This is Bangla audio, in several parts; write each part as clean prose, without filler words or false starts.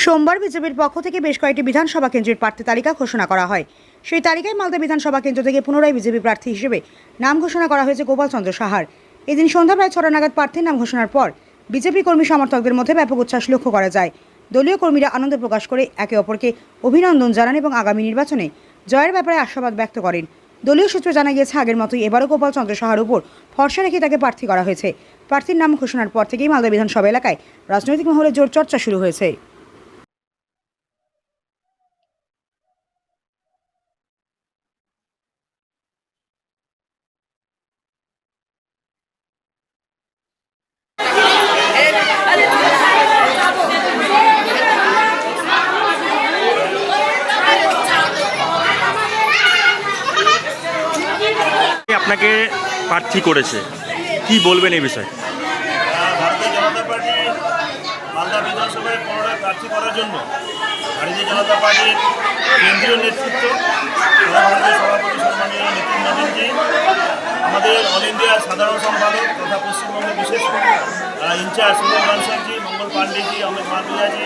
সোমবার বিজেপির পক্ষ থেকে বেশ কয়েকটি বিধানসভা কেন্দ্রের প্রার্থী তালিকা ঘোষণা করা হয়। সেই তালিকায় মালদা বিধানসভা কেন্দ্র থেকে পুনরায় বিজেপি প্রার্থী হিসেবে নাম ঘোষণা করা হয়েছে গোপাল চন্দ্র সাহার। এদিন সন্ধ্যা প্রায় 6টা নাগাদ প্রার্থীর নাম ঘোষণার পর বিজেপি কর্মী সমর্থকদের মধ্যে ব্যাপক উচ্ছ্বাস লক্ষ্য করা যায়। দলীয় কর্মীরা আনন্দ প্রকাশ করে একে অপরকে অভিনন্দন জানান এবং আগামী নির্বাচনে জয়ের ব্যাপারে আশাবাদ ব্যক্ত করেন। দলীয় সূত্রে জানা গিয়েছে, আগের মতোই এবারও গোপাল চন্দ্র সাহার উপর ভরসা রেখে তাকে প্রার্থী করা হয়েছে। প্রার্থীর নাম ঘোষণার পর থেকেই মালদা বিধানসভা এলাকায় রাজনৈতিক মহলে জোর চর্চা শুরু হয়েছে। আপনাকে প্রার্থী করেছে, কি বলবেন এই বিষয়ে? ভারতীয় জনতা পার্টি মালদা বিধানসভায় পুনরায় প্রার্থী করার জন্য ভারতীয় জনতা পার্টির কেন্দ্রীয় নেতৃত্ব, ভারতীয় সভাপতি সম্মানীয় নীতিন নবীনজি, আমাদের অল ইন্ডিয়া সাধারণ সম্পাদক তথা পশ্চিমবঙ্গের বিশেষ ইনচার্জ সুনীল বানসালজি, মঙ্গল পাণ্ডেজি, অমিত মালভিয়াজি,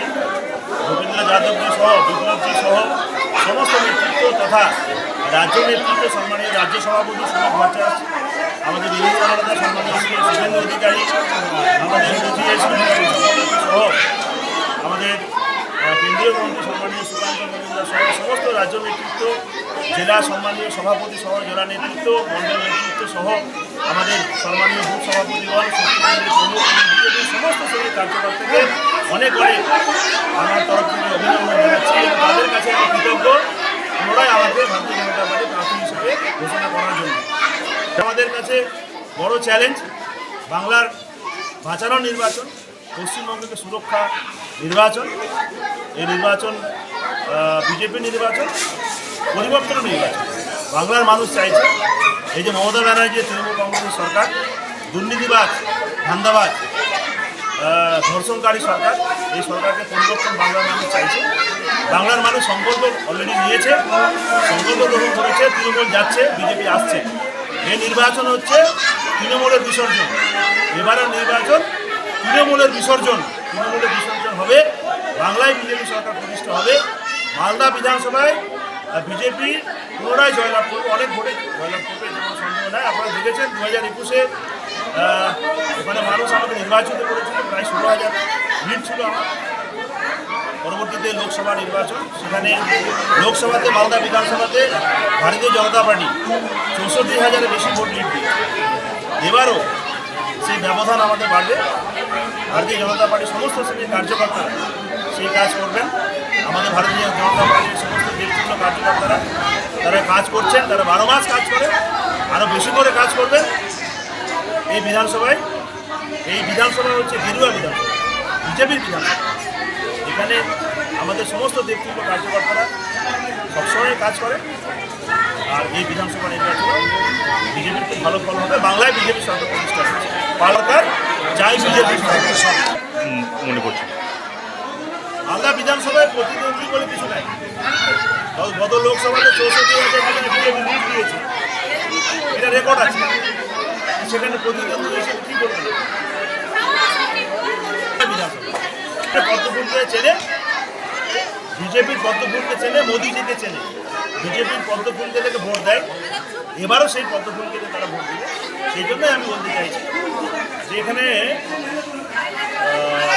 ভূপেন্দ্র যাদবজি সহ বিপ্লবজি সহ সমস্ত নেতৃত্ব তথা রাজ্য নেতৃত্ব সম্মানীয় রাজ্য সভাপতি সুনীল ভট্টাচার্য, আমাদের বিরোধী দলনেতা সম্মানীয় শ্রী শুভেন্দু অধিকারী, আমাদের সহ আমাদের কেন্দ্রীয় মন্ত্রী সম্মানীয় সুকান্ত মজুমদার সহ সমস্ত রাজ্য নেতৃত্ব, জেলা সম্মানীয় সভাপতি সহ জেলা নেতৃত্ব, মন্ডল নেতৃত্ব সহ আমাদের সম্মানীয় বুথ সভাপতিগণ, শক্তিকেন্দ্রের প্রমুখ বিজেপির সমস্ত শ্রেণীর কার্যকর্তাকে অনেক আমার তরফ থেকে অভিনন্দন জানাচ্ছি এবং তাদের কাছে আমি কৃতজ্ঞ পুনরায় আমাদের ভারতীয় জনতা পার্টি প্রার্থী হিসেবে ঘোষণা করার জন্য। আমাদের কাছে বড় চ্যালেঞ্জ বাংলার বাঁচানো নির্বাচন, পশ্চিমবঙ্গকে সুরক্ষা নির্বাচন, এই নির্বাচন বিজেপি নির্বাচন, পরিবর্তন নির্বাচন। বাংলার মানুষ চাইছে এই যে মমতা ব্যানার্জি তৃণমূল কংগ্রেসের সরকার, দুর্নীতিবাজ, ধান্দাবাজ, ধর্ষণকারী সরকার, এই সরকারকে পরিবর্তন বাংলার মানুষ চাইছে। বাংলার মানুষ সংকল্প অলরেডি নিয়েছে, সংকল্প গ্রহণ করেছে, তৃণমূল যাচ্ছে, বিজেপি আসছে। এই নির্বাচন হচ্ছে তৃণমূলের বিসর্জন। এবারের নির্বাচন তৃণমূলের বিসর্জন, তৃণমূলের বিসর্জন হবে, বাংলায় বিজেপি সরকার প্রতিষ্ঠা হবে। মালদা বিধানসভায় বিজেপি পুনরায় জয়লাভ করবে, অনেক ভোটে জয়লাভ করবে, এটা কোনো সন্দেহ নয়। আপনারা দেখেছেন 2021-এ ওখানে মানুষ আমাকে নির্বাচিত করেছিল, প্রায় 16,000 ভিড় ছিল আমার। পরবর্তীতে লোকসভা নির্বাচন, সেখানে লোকসভাতে মালদা বিধানসভাতে ভারতীয় জনতা পার্টি 64,000-এর বেশি ভোট লিড দিয়েছে। এবারও সেই ব্যবধান আমাদের বাড়বে। ভারতীয় জনতা পার্টির সমস্ত শ্রেণীর কার্যকর্তারা সেই কাজ করবেন। আমাদের ভারতীয় জনতা পার্টির সমস্ত নেতৃত্ব কার্যকর্তারা তারা কাজ করছেন, তারা 12 মাস কাজ করে, আরও বেশি করে কাজ করবেন। এই বিধানসভায়, এই বিধানসভা হচ্ছে গেরুয়া বিধানসভা, বিজেপির বিধানসভা। এখানে আমাদের সমস্ত নেতৃত্ব কার্যকর্তারা সবসময় কাজ করে, আর এই বিধানসভা নির্বাচনে বিজেপির খুব ভালো ফল হবে। বাংলায় বিজেপি সরকার প্রতিষ্ঠা হচ্ছে, সরকার চাই বিজেপি মনে করছে মালদা বিধানসভায় প্রতিদ্বন্দ্বী বলে কিছু নাই। গত লোকসভাতে 64,000 বিজেপি লিড দিয়েছে, এটা রেকর্ড আছে। সেখানে প্রতিদ্বন্দ্বী হিসেবে কী করবে? বিধানসভা পদ্মফুলকে চেনে, বিজেপির পদ্মফুলকে চেনে, মোদিজিকে চেনে। বিজেপির পদ্মফুলকে থেকে ভোট দেয়, এবারও সেই পদ্মফুলকে তারা ভোট দেবে। সেই জন্যই আমি বলতে চাইছি যে এখানে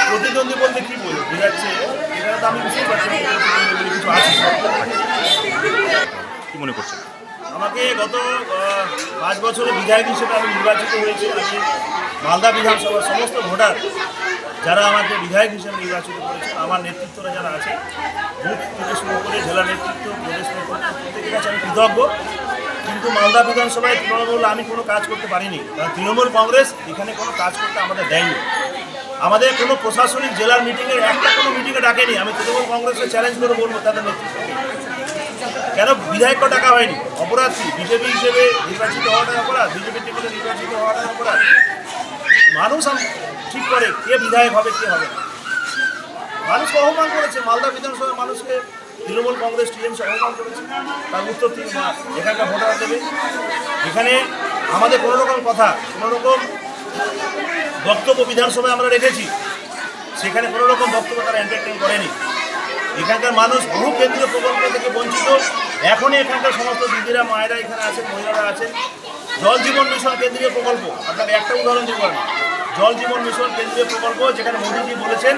প্রতিদ্বন্দ্বী বলতে কী বলবো বোঝাচ্ছে, এখানে তো আমি বুঝতেই পারছি কিছু আছে। কি মনে করছেন? আমাকে গত 5 বছরে বিধায়ক হিসেবে আমি নির্বাচিত হয়েছি। আমি মালদা বিধানসভার সমস্ত ভোটার যারা আমাকে বিধায়ক হিসেবে নির্বাচিত করেছেন, আমার নেতৃত্বরা যারা আছে, বুথ থেকে শুরু করে জেলা নেতৃত্ব, প্রদেশ নেতৃত্ব, প্রত্যেকের কাছে আমি কৃতজ্ঞ। কিন্তু মালদা বিধানসভায় তৃণমূল আমি কোনো কাজ করতে পারিনি, কারণ তৃণমূল কংগ্রেস এখানে কোনো কাজ করতে আমাদের দেয়নি। আমাদের কোনো প্রশাসনিক জেলার মিটিংয়ে একটা কোনো মিটিংয়ে ডাকেনি। আমি তৃণমূল কংগ্রেসকে চ্যালেঞ্জ করে বলবো তাদের নেতৃত্বকে, কেন বিধায়কও ডাকা হয়নি? অপরাধ কি? বিজেপি হিসেবে নির্বাচিত হওয়াটাই অপরাধ, বিজেপি টিকিটে নির্বাচিত হওয়াটাই অপরাধ। মানুষ ঠিক করে কে বিধায়ক হবে, কে হবে না। মানুষকে অপমান করেছে, মালদা বিধানসভার মানুষকে তৃণমূল কংগ্রেস টিএমসি অপমান করেছে, তার উত্তর এখানকার ভোটার দেবে। এখানে আমাদের কোনো রকম কথা, কোনো রকম বক্তব্য বিধানসভায় আমরা রেখেছি, সেখানে কোনো রকম বক্তব্য তারা এন্টারটেইন করেনি। এখানকার মানুষ বহু কেন্দ্রীয় প্রকল্প থেকে বঞ্চিত। এখনই এখানকার সমস্ত দিদিরা মায়েরা এখানে আছেন, মহিলারা আছেন। জল জীবন মিশন কেন্দ্রীয় প্রকল্প, আপনাকে একটা উদাহরণ দিব আমি। জল জীবন মিশন কেন্দ্রীয় প্রকল্প, যেখানে মোদীজি বলেছেন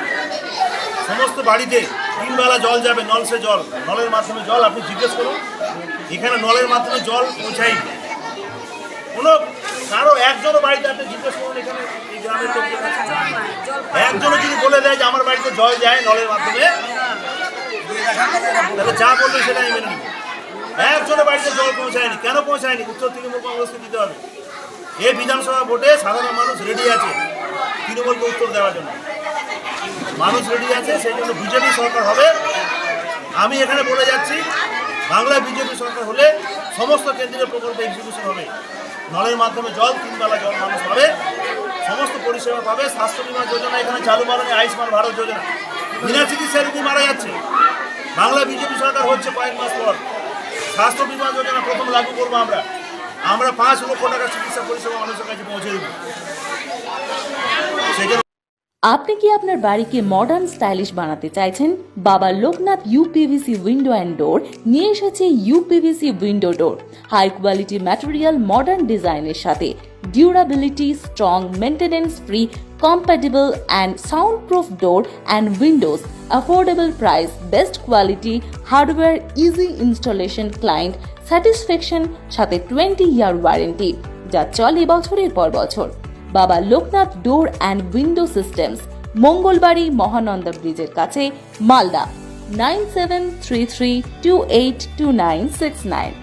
সমস্ত বাড়িতে 3 বেলা জল যাবে, নল সে জল, নলের মাধ্যমে জল। আপনি জিজ্ঞেস করুন, এখানে নলের মাধ্যমে জল পৌঁছাই কোনো কারো একজনও বাড়িতে আপনি জিজ্ঞেস করুন, এখানে এই গ্রামের লোকদের কাছে একজনও যদি বলে দেয় যে আমার বাড়িতে জল যায় নলের মাধ্যমে, তাহলে যা বলবে সেটা আমি মেনে নিব। একজনের বাড়িতে জল পৌঁছায়নি, কেন পৌঁছায়নি? উত্তর তৃণমূল কংগ্রেসকে দিতে হবে। এই বিধানসভা ভোটে সাধারণ মানুষ রেডি আছে তৃণমূলকে উত্তর দেওয়ার জন্য, মানুষ রেডি আছে, সেই জন্য বিজেপি সরকার হবে। আমি এখানে বলে যাচ্ছি, বাংলায় বিজেপি সরকার হলে সমস্ত কেন্দ্রীয় প্রকল্প এক্সিকিউশন হবে। নলের মাধ্যমে জল, 3 বেলা জল মানুষ পাবে, সমস্ত পরিষেবা পাবে। স্বাস্থ্য বিমা যোজনা এখানে চালু করেনি, আয়ুষ্মান ভারত যোজনা, বিনা চিকিৎসায় রোগী মারা যাচ্ছে। বাংলা বিজেপি সরকার হচ্ছে কয়েক মাস পর, স্বাস্থ্য বিমা যোজনা প্রথম লাগু করবো আমরা 5 লক্ষ টাকা চিকিৎসা পরিষেবা মানুষের কাছে পৌঁছে দেবো। সেই জন্য আপনি কি আপনার বাড়িকে মডার্ন স্টাইলিশ বানাতে চাইছেন? বাবা Loknath uPVC window and door নিয়ে এসেছে ইউপিভিসি উইন্ডো ডোর, হাই কোয়ালিটি ম্যাটেরিয়াল, মডার্ন ডিজাইনের সাথে durability, strong, maintenance free, compatible and soundproof door and windows, affordable price, best quality, hardware, easy installation, client satisfaction, সাথে 20-year ওয়ারেন্টি যা চলে বছরের পর বছর। বাবা Loknath door and window systems, Mangalbari Mahananda ব্রিজের কাছে, মালদা। 9733282969।